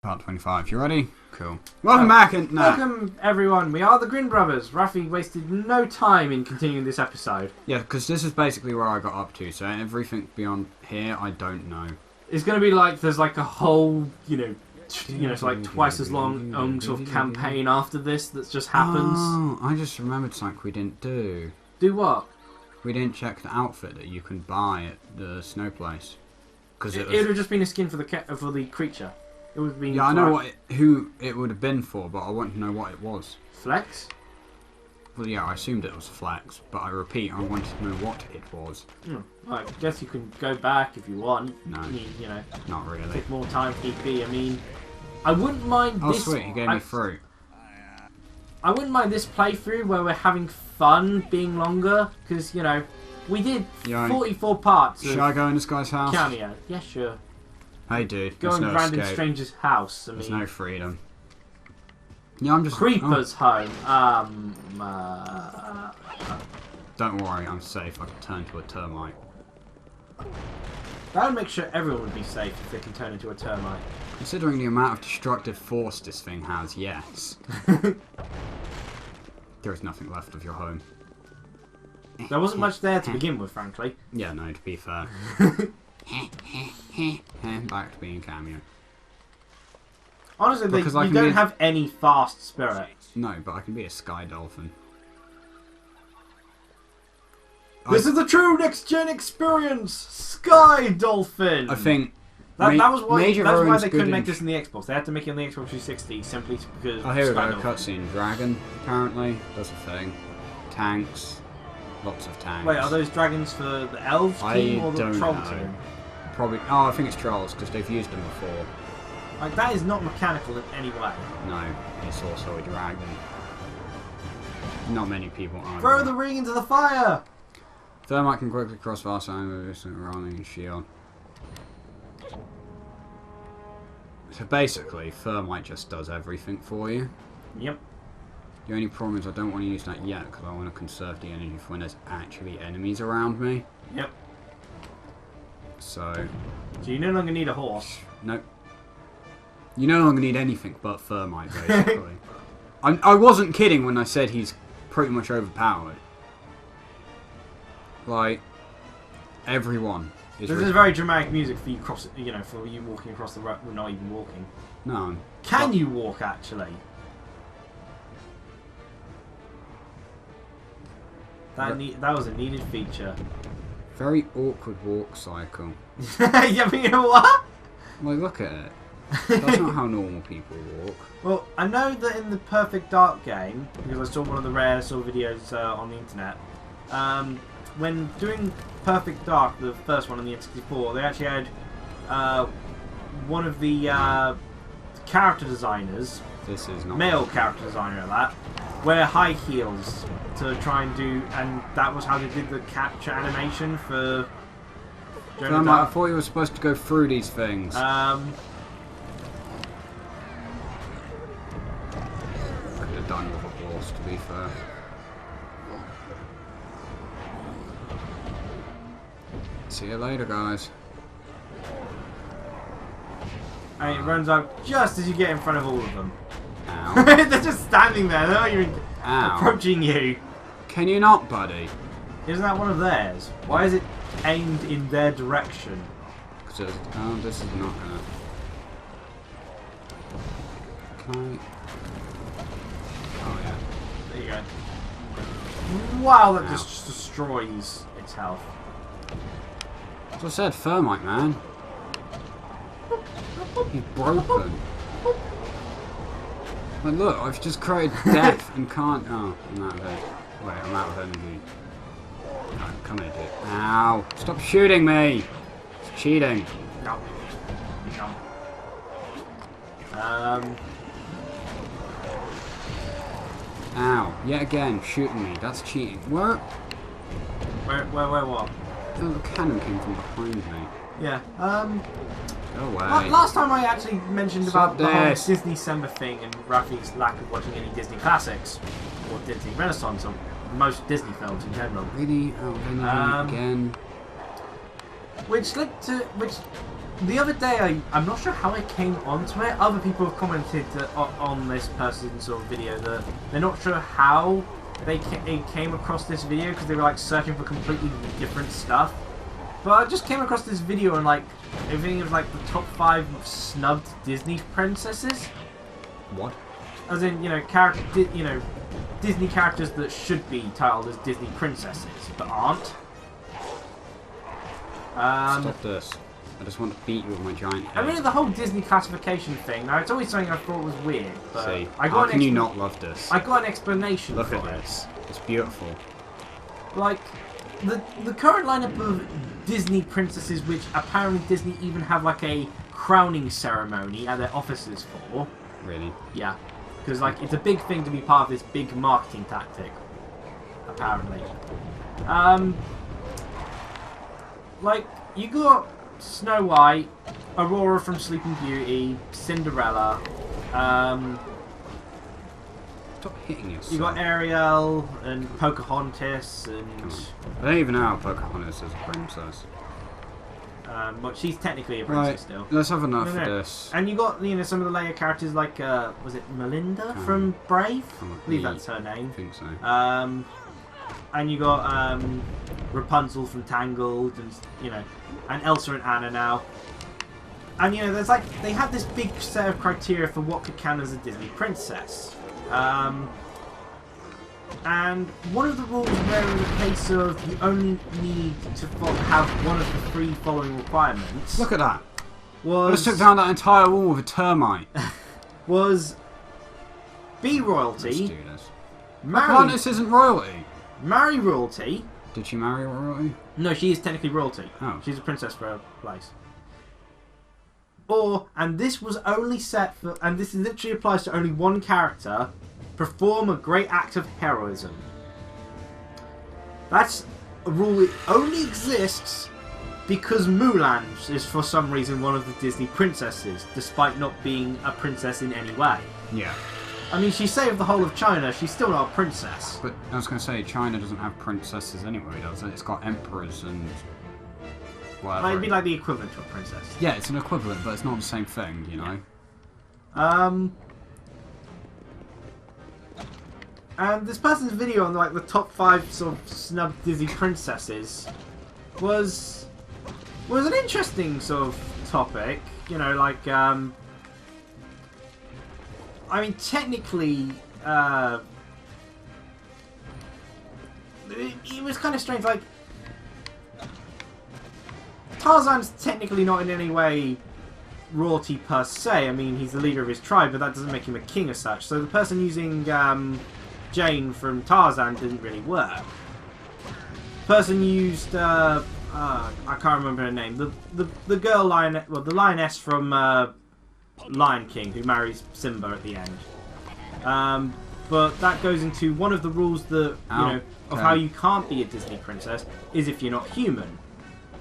Part 25. You ready? Cool. Welcome back and welcome everyone. We are the Grin brothers. Raphael wasted no time in continuing this episode. Yeah, because this is basically where I got up to. So everything beyond here, I don't know. It's going to be like there's like a whole, it's like twice as long sort of campaign after this that just happens. Oh, I just remembered something we didn't do. Do what? We didn't check the outfit that you can buy at the snow place. Because it would have just been a skin for the creature. It would have been. Yeah, I know who it would have been for, but I want to know what it was. Flex? Well, yeah, I assumed it was Flex, but I repeat, I wanted to know what it was. I guess you can go back if you want. No, I mean, not really. Take more time if need be. I mean, I wouldn't mind this. Oh, sweet, he gave me fruit. I wouldn't mind this playthrough where we're having fun being longer, because, we did 44 parts. Should I go in this guy's house? Kameo. Yeah, sure. Hey, dude. Go in no a random escape. stranger's house. There's no freedom. Yeah, I'm just... Creeper's home. Don't worry, I'm safe. I can turn to a termite. That would make sure everyone would be safe if they can turn into a termite. Considering the amount of destructive force this thing has, yes. There is nothing left of your home. There wasn't much there to begin with, frankly. Yeah, no, to be fair. Back to being Kameo. Honestly, you don't have any fast spirit. No, but I can be a sky dolphin. This is the true next-gen experience! Sky Dolphin! I think... That was why they couldn't make this in the Xbox. They had to make it on the Xbox 360 simply because... Oh, here we go. Cutscene. Dragon, apparently. Does a thing. Tanks. Lots of tanks. Wait, are those dragons for the elves team or the troll team? Probably. Oh, I think it's trolls because they've used them before. Like, that is not mechanical in any way. No, it's also a dragon. Not many people are. Throw the ring into the fire! Thermite can quickly cross vast angles running and shield. So basically, Thermite just does everything for you. Yep. The only problem is I don't want to use that yet because I want to conserve the energy for when there's actually enemies around me. Yep. So you no longer need a horse. Nope. You no longer need anything but Thermite, basically. I wasn't kidding when I said he's pretty much overpowered. Like, everyone is... This is very dramatic music for you for you walking across the road. Well, not even walking. No. Can you walk, actually? That was a needed feature. Very awkward walk cycle. Yeah, but you know what? Like, look at it. That's not how normal people walk. Well, I know that in the Perfect Dark game, because I saw one of the rare sort of videos on the internet, when doing Perfect Dark, the first one on the N64, they actually had one of the character designers, this is not male character designer at that, wear high heels to try and do, and that was how they did the capture animation for... I thought you were supposed to go through these things. I could have done with a horse, to be fair. See you later, guys. And it runs out just as you get in front of all of them. Ow. They're just standing there, they're not even approaching you. Can you not, buddy? Isn't that one of theirs? Why is it aimed in their direction? Because this is not gonna... Can I... Oh, yeah. There you go. Wow, that just destroys its health. As I said, Thermite, man. He's broken. Like, look, I've just created death and can't... Oh, I'm out of it. Wait, I'm out of energy. No, come here, dude. Ow! Stop shooting me! It's cheating. No. Ow. Yet again, shooting me. That's cheating. What? Where what? Oh, the cannon came from behind me. Yeah, Go away. last time I actually mentioned about the whole Disney December thing and Raphael's lack of watching any Disney classics, or Disney Renaissance, or most Disney films in general. Really? Oh, then again. Which the other day, I'm not sure how I came onto it. Other people have commented on this person's sort of video that they're not sure how they came across this video because they were like searching for completely different stuff. But I just came across this video and like everything was like the top 5 snubbed Disney princesses. What? As in, Disney characters that should be titled as Disney princesses but aren't. Stop this. I just want to beat you with my giant head. I mean, the whole Disney classification thing, now it's always something I thought was weird. But See, I got how can you not love this? I got an explanation Look for at this. It's beautiful. Like, the current lineup of Disney princesses, which apparently Disney even have like a crowning ceremony at their offices for. Really? Yeah. Because, like, it's a big thing to be part of this big marketing tactic. Apparently. Like, you got Snow White, Aurora from Sleeping Beauty, Cinderella, Stop hitting yourself. you got Ariel and Pocahontas and... I don't even know how Pocahontas is a princess. But she's technically a princess Right, still. let's have enough No. of this. And you got, some of the later characters like, was it Melinda from Brave? I believe that's her name. I think so. And you got Rapunzel from Tangled, and and Elsa and Anna now. And there's like they have this big set of criteria for what could count as a Disney princess. And one of the rules where in the case of you only need to have one of the 3 following requirements. Look at that. Was I just took down that entire wall with a termite. was be Let's royalty, do this. marry Pocahontas isn't royalty. royalty. Did she marry royalty? No, she is technically royalty. Oh. She's a princess for a place. Or, and this was only set for, and this literally applies to only one character, perform a great act of heroism. That's a rule that only exists because Mulan is for some reason one of the Disney princesses, despite not being a princess in any way. Yeah. I mean, she saved the whole of China, she's still not a princess. But I was going to say, China doesn't have princesses anyway, does it? It's got emperors and whatever. It'd be like the equivalent to a princess. Yeah, it's an equivalent, but it's not the same thing, you know? And this person's video on like the top 5 sort of snubbed Disney princesses was an interesting sort of topic. I mean, technically, it was kind of strange. Like, Tarzan's technically not in any way royalty per se. I mean, he's the leader of his tribe, but that doesn't make him a king as such. So the person using Jane from Tarzan didn't really work. The person used I can't remember her name. The girl the lioness from Lion King who marries Simba at the end. But that goes into one of the rules that of how you can't be a Disney princess is if you're not human.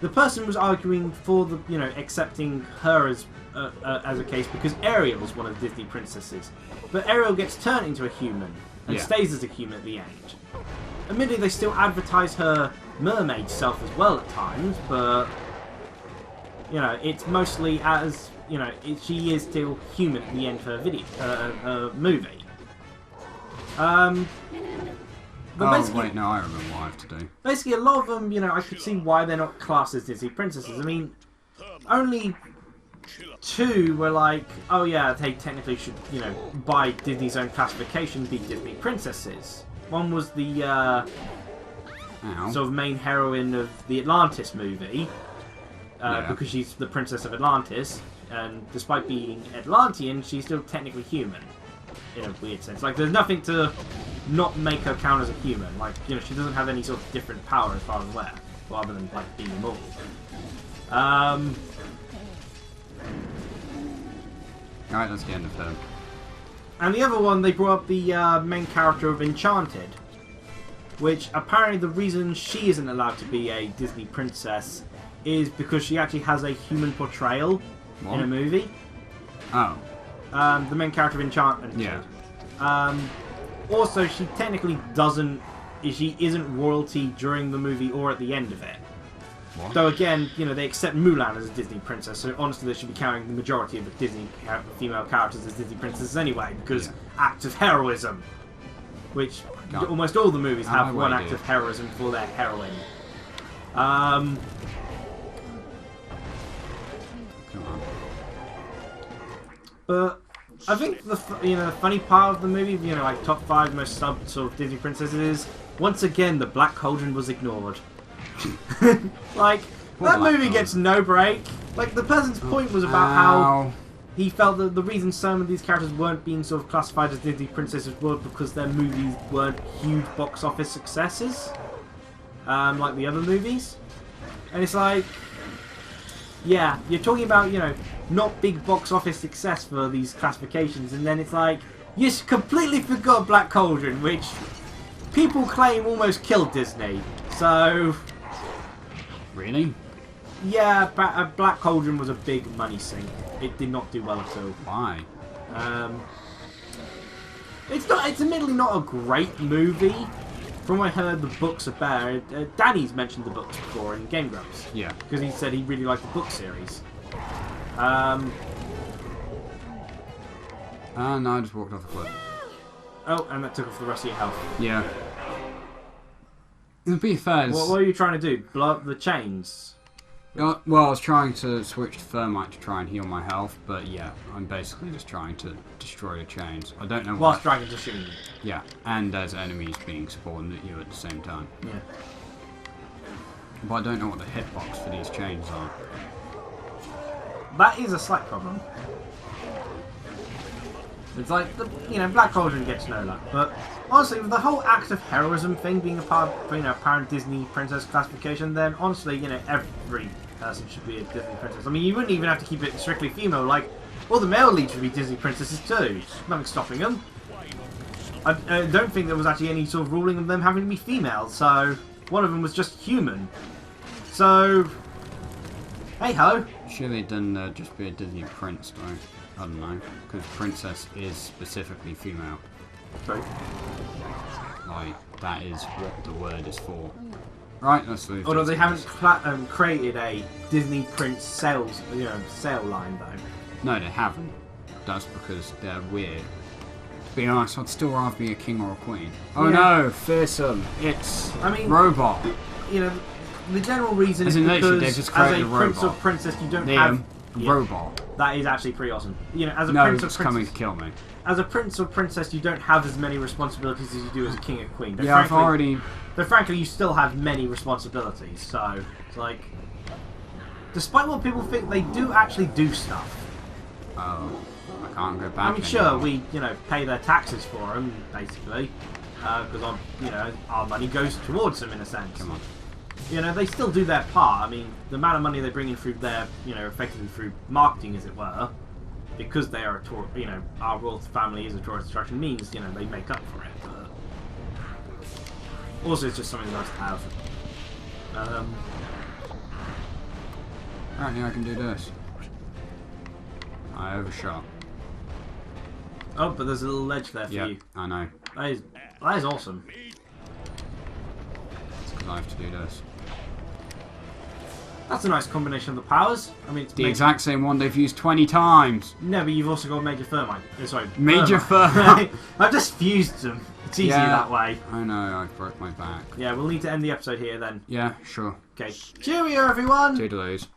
The person was arguing for the accepting her as a case because Ariel's one of the Disney princesses, but Ariel gets turned into a human and stays as a human at the end. Admittedly, they still advertise her mermaid self as well at times, but it's mostly as she is still human at the end of her video movie. But wait, no, I remember what I have to do. Basically, a lot of them, I could see why they're not classed as Disney princesses. I mean, only 2 were like, oh yeah, they technically should, by Disney's own classification, be Disney princesses. One was the sort of main heroine of the Atlantis movie, because she's the princess of Atlantis, and despite being Atlantean, she's still technically human, in a weird sense. Like, there's nothing to not make her count as a human. Like, she doesn't have any sort of different power as far as I'm aware, other than, like, being immortal. Alright, that's the end of her. And the other one, they brought up the main character of Enchanted, which apparently the reason she isn't allowed to be a Disney princess is because she actually has a human portrayal in a movie. Oh. The main character of Enchanted. Yeah. Also, she technically isn't royalty during the movie or at the end of it. What? Though again, you know, they accept Mulan as a Disney princess, so honestly they should be carrying the majority of the Disney female characters as Disney princesses anyway, because act of heroism. Which almost all the movies have one act of heroism for their heroine. Come on. But I think the funny part of the movie, you know, like top 5 most subbed sort of Disney princesses is, once again the Black Cauldron was ignored. Like, that movie gets no break. Like, the person's point was about how he felt that the reason some of these characters weren't being sort of classified as Disney princesses were because their movies weren't huge box office successes, like the other movies. And it's like, yeah, you're talking about, you know, not big box office success for these classifications, and then it's like, you completely forgot Black Cauldron, which people claim almost killed Disney. So, really? Yeah, Black Cauldron was a big money sink. It did not do well at all. Why? It's admittedly not a great movie. From what I heard, the books are better. Danny's mentioned the books before in Game Grumps. Yeah. Because he said he really liked the book series. No, I just walked off the cliff. Oh, and that took off the rest of your health. Yeah. To be fair, what are you trying to do? Blow up the chains? Well, I was trying to switch to Thermite to try and heal my health, but yeah, I'm basically just trying to destroy the chains. I don't know whilst dragons are shooting you. Yeah, and there's enemies being spawned at you at the same time. Yeah. But I don't know what the hitbox for these chains are. That is a slight problem. It's like, you know, Black Cauldron gets no luck, but honestly, with the whole act of heroism thing being a part of, you know, apparent Disney princess classification, then honestly, you know, every person should be a Disney princess. I mean, you wouldn't even have to keep it strictly female, like, all the male leads should be Disney princesses too. Nothing stopping them. I don't think there was actually any sort of ruling of them having to be female, so one of them was just human. So, hey ho. Should they done just be a Disney prince, though? I don't know, because princess is specifically female. True. Like, that is what the word is for. Right, let's leave. Although they haven't created a Disney Prince sale line though. No, they haven't. That's because they're weird. To be honest, I'd still rather be a king or a queen. Oh no, fearsome! It's robot. You know, the general reason is because as a prince or princess you don't have robot. That is actually pretty awesome. You know, as a no, prince or it's princess, coming to kill me. As a prince or princess, you don't have as many responsibilities as you do as a king or queen. But yeah, frankly, But frankly, you still have many responsibilities. So it's like, despite what people think, they do actually do stuff. Oh, I can't go back. I mean, sure, we pay their taxes for them basically, because our money goes towards them in a sense. Come on. You know, they still do their part. I mean, the amount of money they bring in through their, effectively through marketing, as it were, because they are our royal family is a tourist attraction, means, they make up for it. But also, it's just something nice to have. Apparently I can do this. I overshot. Oh, but there's a little ledge there for you. I know. That is awesome. It's because I have to do this. That's a nice combination of the powers. I mean, it's the exact same one they've used 20 times. No, but you've also got Major Thermite. Sorry, Major Thermite. I've just fused them. It's easier that way. I know, I broke my back. Yeah, we'll need to end the episode here then. Yeah, sure. Okay. Cheerio, everyone! Toodaloos.